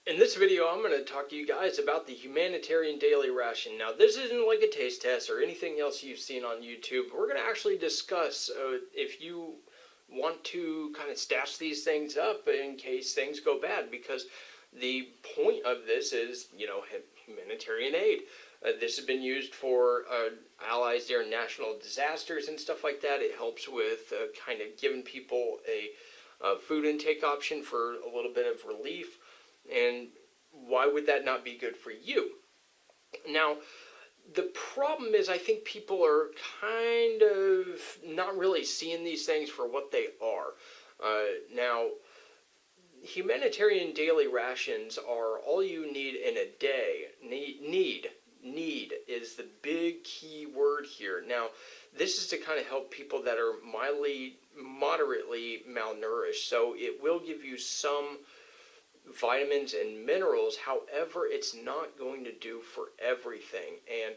In this video, I'm going to talk to you guys about the Humanitarian Daily Ration. Now, this isn't like a taste test or anything else you've seen on YouTube. We're going to actually discuss if you want to kind of stash these things up in case things go bad, because the point of this is, humanitarian aid. This has been used for allies during national disasters and stuff like that. It helps with kind of giving people a food intake option for a little bit of relief. And why would that not be good for you? Now, the problem is I think people are kind of not really seeing these things for what they are. Now, humanitarian daily rations are all you need in a day. Need is the big key word here. Now, this is to kind of help people that are moderately malnourished. So it will give you some vitamins and minerals. However, it's not going to do for everything. And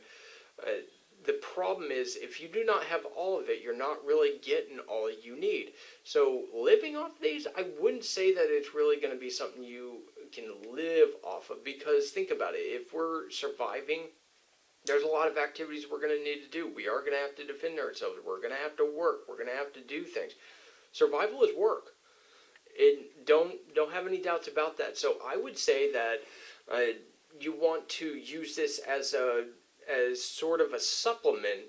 the problem is, if you do not have all of it, you're not really getting all you need. So living off these, I wouldn't say that it's really going to be something you can live off of, because think about it. If we're surviving, there's a lot of activities we're going to need to do. We are going to have to defend ourselves. We're going to have to work. We're going to have to do things. Survival is work. Don't have any doubts about that. So I would say that you want to use this as sort of a supplement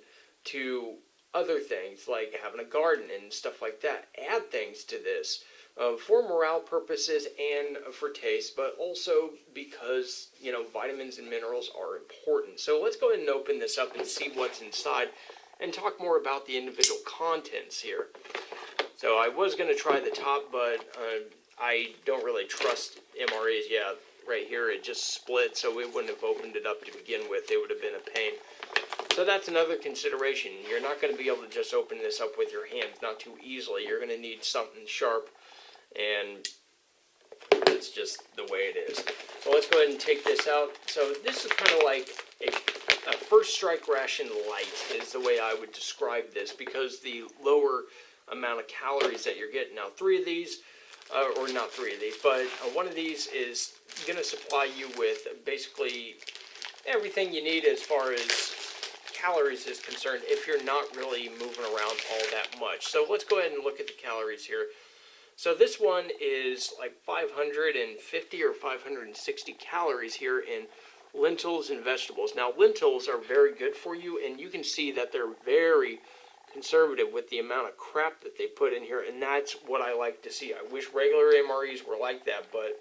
to other things, like having a garden and stuff like that. Add things to this for morale purposes and for taste, but also because vitamins and minerals are important. So let's go ahead and open this up and see what's inside, and talk more about the individual contents here. So I was going to try the top, but I don't really trust MREs. Yeah, right here it just split, so we wouldn't have opened it up to begin with. It would have been a pain. So that's another consideration. You're not going to be able to just open this up with your hands, not too easily. You're going to need something sharp, and it's just the way it is. So let's go ahead and take this out. So this is kind of like a first strike ration light is the way I would describe this, because the lower amount of calories that you're getting. Now, three of these, or not three of these, but one of these is going to supply you with basically everything you need as far as calories is concerned, if you're not really moving around all that much. So let's go ahead and look at the calories here. So this one is like 550 or 560 calories here in lentils and vegetables. Now, lentils are very good for you, and you can see that they're very conservative with the amount of crap that they put in here, and that's what I like to see. I wish regular MREs were like that, but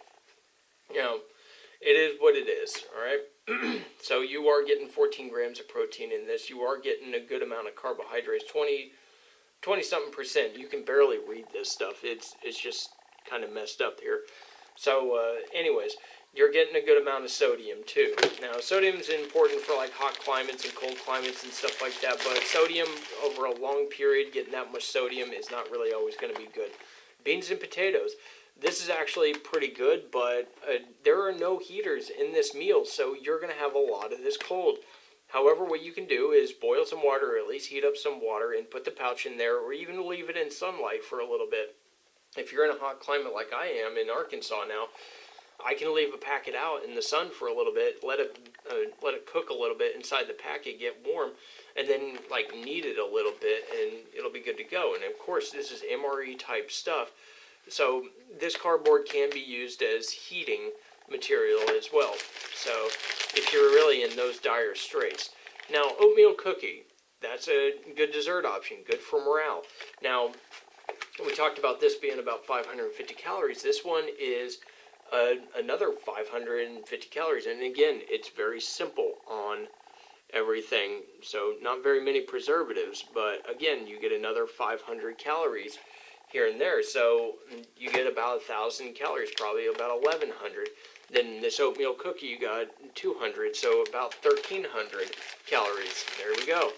it is what it is. All right. So you are getting 14 grams of protein in this. You are getting a good amount of carbohydrates, 20 something percent. You can barely read this stuff. It's just kind of messed up here. So anyways, you're getting a good amount of sodium too. Now, sodium is important for like hot climates and cold climates and stuff like that, but sodium over a long period, getting that much sodium is not really always going to be good. Beans and potatoes. This is actually pretty good, but there are no heaters in this meal, so you're going to have a lot of this cold. However, what you can do is boil some water, or at least heat up some water, and put the pouch in there, or even leave it in sunlight for a little bit. If you're in a hot climate like I am in Arkansas now, I can leave a packet out in the sun for a little bit, let it cook a little bit inside the packet, get warm, and then knead it a little bit, and it'll be good to go. And of course, this is MRE type stuff, so this cardboard can be used as heating material as well. So if you're really in those dire straits. Now, oatmeal cookie, that's a good dessert option, good for morale. Now, we talked about this being about 550 calories. This one is another 550 calories, and again, it's very simple on everything, so not very many preservatives, but again, you get another 500 calories here and there, so you get about 1,000 calories, probably about 1,100. Then this oatmeal cookie, you got 200, so about 1,300 calories. There we go.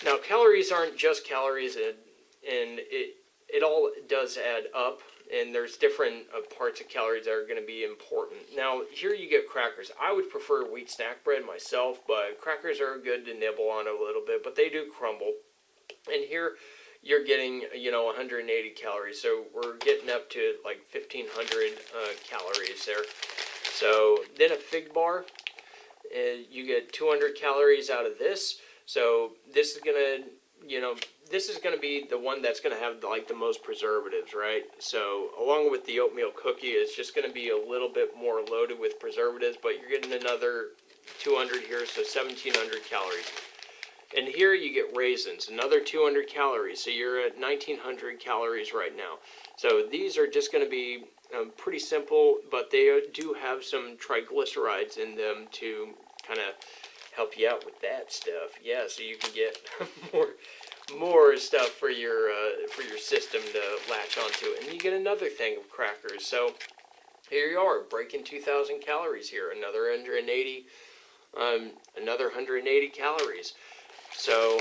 Now, calories aren't just calories, and it all does add up. And there's different parts of calories that are going to be important. Now, here you get crackers. I would prefer wheat snack bread myself, but crackers are good to nibble on a little bit, but they do crumble. And here you're getting, 180 calories. So we're getting up to like 1,500 calories there. So then a fig bar, you get 200 calories out of this. So this is gonna, this is gonna be the one that's gonna have like the most preservatives, right? So along with the oatmeal cookie, it's just gonna be a little bit more loaded with preservatives, but you're getting another 200 here, so 1,700 calories. And here you get raisins, another 200 calories, so you're at 1,900 calories right now. So these are just going to be pretty simple, but they do have some triglycerides in them to kind of help you out with that stuff. Yeah, so you can get more stuff for your system to latch onto. And you get another thing of crackers. So here you are, breaking 2,000 calories here, another 180 calories. So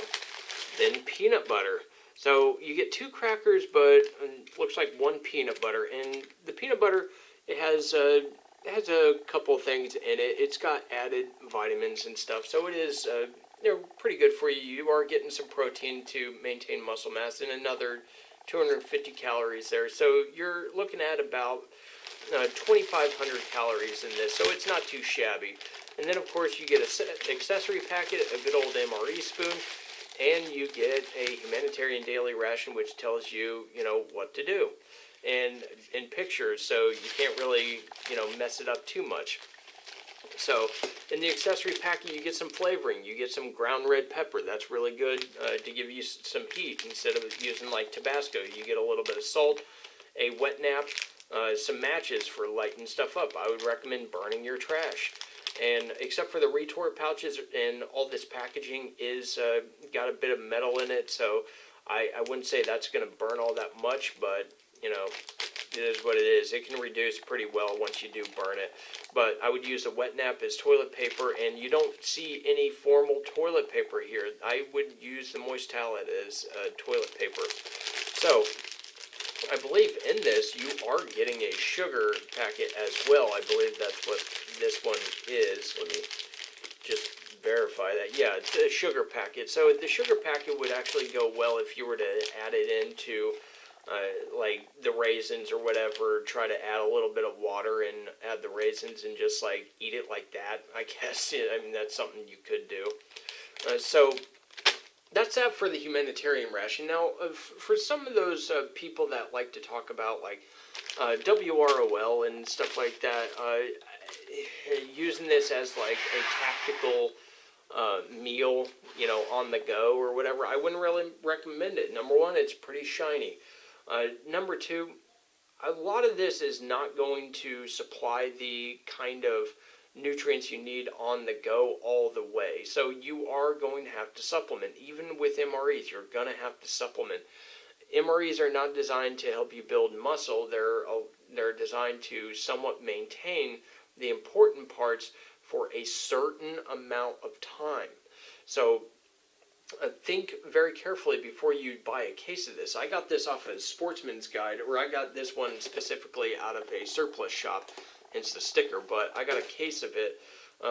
then peanut butter. So you get 2 crackers, but looks like 1 peanut butter. And the peanut butter, it has a couple things in it. It's got added vitamins and stuff, so it is they're pretty good for you. You are getting some protein to maintain muscle mass, and another 250 calories there. So you're looking at about 2,500 calories in this, so it's not too shabby. And then, of course, you get an accessory packet, a good old MRE spoon, and you get a Humanitarian Daily Ration, which tells you, what to do, and in pictures, so you can't really, mess it up too much. So, in the accessory packet, you get some flavoring. You get some ground red pepper. That's really good to give you some heat instead of using, like, Tabasco. You get a little bit of salt, a wet nap, some matches for lighting stuff up. I would recommend burning your trash. And except for the retort pouches and all this packaging is got a bit of metal in it, so I wouldn't say that's going to burn all that much, but, it is what it is. It can reduce pretty well once you do burn it. But I would use a wet nap as toilet paper, and you don't see any formal toilet paper here. I would use the moist towelette as toilet paper. So I believe in this you are getting a sugar packet as well. I believe that's what this one is. Let me just verify that. Yeah, it's a sugar packet. So the sugar packet would actually go well if you were to add it into like the raisins or whatever. Try to add a little bit of water and add the raisins and just like eat it like that, I guess. I mean, that's something you could do. So that's that for the humanitarian ration. Now, for some of those people that like to talk about like WROL and stuff like that, using this as like a tactical meal, on the go or whatever, I wouldn't really recommend it. Number one, it's pretty shiny. Number two, a lot of this is not going to supply the kind of nutrients you need on the go all the way. So you are going to have to supplement. Even with MREs, you're going to have to supplement. MREs are not designed to help you build muscle. They're designed to somewhat maintain the important parts for a certain amount of time. So think very carefully before you buy a case of this. I got this off a Sportsman's Guide, or I got this one specifically out of a surplus shop, hence the sticker, but I got a case of it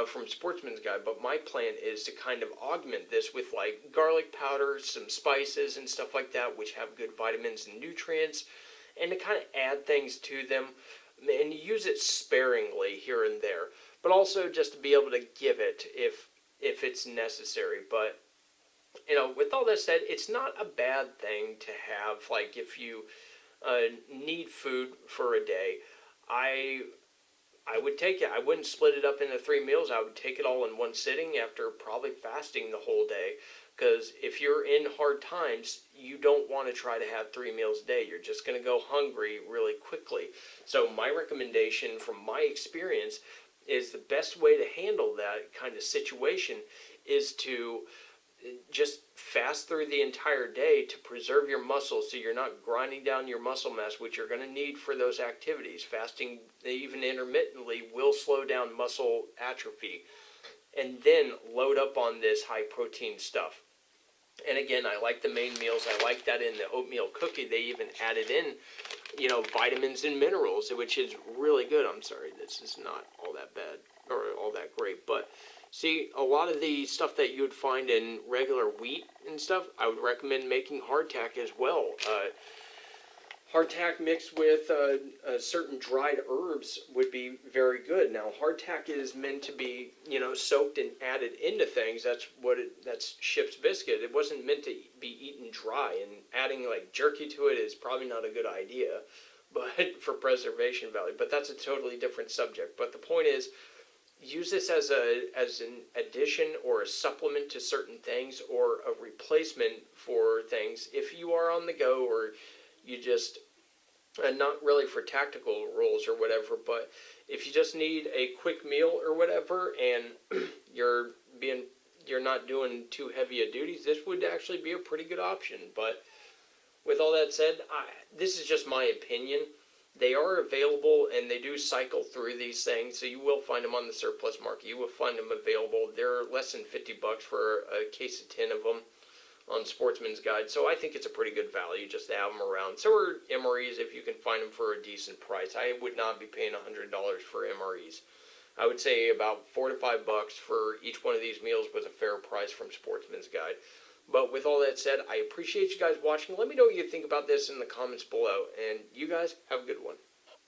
from Sportsman's Guide. But my plan is to kind of augment this with like garlic powder, some spices and stuff like that, which have good vitamins and nutrients, and to kind of add things to them and use it sparingly here and there, but also just to be able to give it if it's necessary. But with all that said, it's not a bad thing to have. Like, if you need food for a day, I would take it. I wouldn't split it up into 3 meals. I would take it all in one sitting after probably fasting the whole day. Because if you're in hard times, you don't want to try to have 3 meals a day. You're just going to go hungry really quickly. So my recommendation from my experience is the best way to handle that kind of situation is to just fast through the entire day to preserve your muscles so you're not grinding down your muscle mass, which you're going to need for those activities. Fasting, even intermittently, will slow down muscle atrophy. And then load up on this high protein stuff. And again, I like the main meals. I like that in the oatmeal cookie they even added in, vitamins and minerals, which is really good. I'm sorry, this is not all that bad or all that great, but See, a lot of the stuff that you would find in regular wheat and stuff, I would recommend making hardtack as well. Hardtack mixed with certain dried herbs would be very good. Now, hardtack is meant to be, soaked and added into things. That's ship's biscuit. It wasn't meant to be eaten dry, and adding like jerky to it is probably not a good idea, but for preservation value. But that's a totally different subject. But the point is, use this as an addition or a supplement to certain things, or a replacement for things if you are on the go, or you just not really for tactical roles or whatever, but if you just need a quick meal or whatever, and you're not doing too heavy a duties, this would actually be a pretty good option. But with all that said, this is just my opinion. They are available, and they do cycle through these things, so you will find them on the surplus market. You will find them available. They're less than $50 for a case of 10 of them on Sportsman's Guide, so I think it's a pretty good value just to have them around. So are MREs if you can find them for a decent price. I would not be paying $100 for MREs. I would say about $4 to $5 for each one of these meals was a fair price from Sportsman's Guide. But with all that said, I appreciate you guys watching. Let me know what you think about this in the comments below, and you guys have a good one.